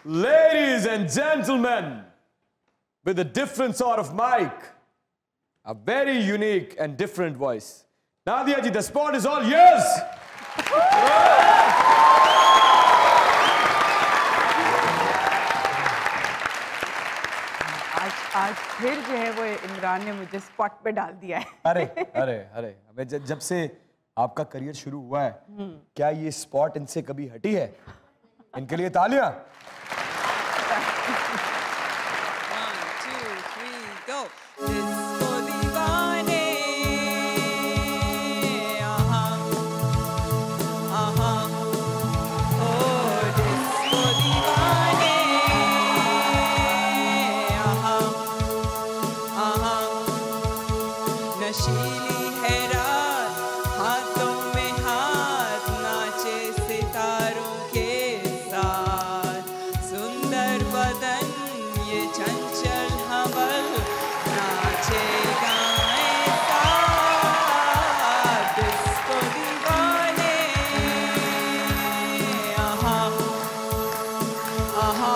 Ladies and gentlemen, with a different sort of mic, a very unique and different voice. Nadia ji, the spot is all yours. आज फिर जो है वो इमरान ने मुझे spot पे डाल दिया है। अरे अरे अरे, हमें जब से आपका करियर शुरू हुआ है, क्या ये स्पॉट इनसे कभी हटी है? इनके लिए तालियां। 1, 2, 3, go. नशीली है रात, हाथों में हाथ नाचे सितारों के साथ, सुंदर बदन ये चंचल हवल नाचे गाए साथ, डिस्को दीवाने आहा आहा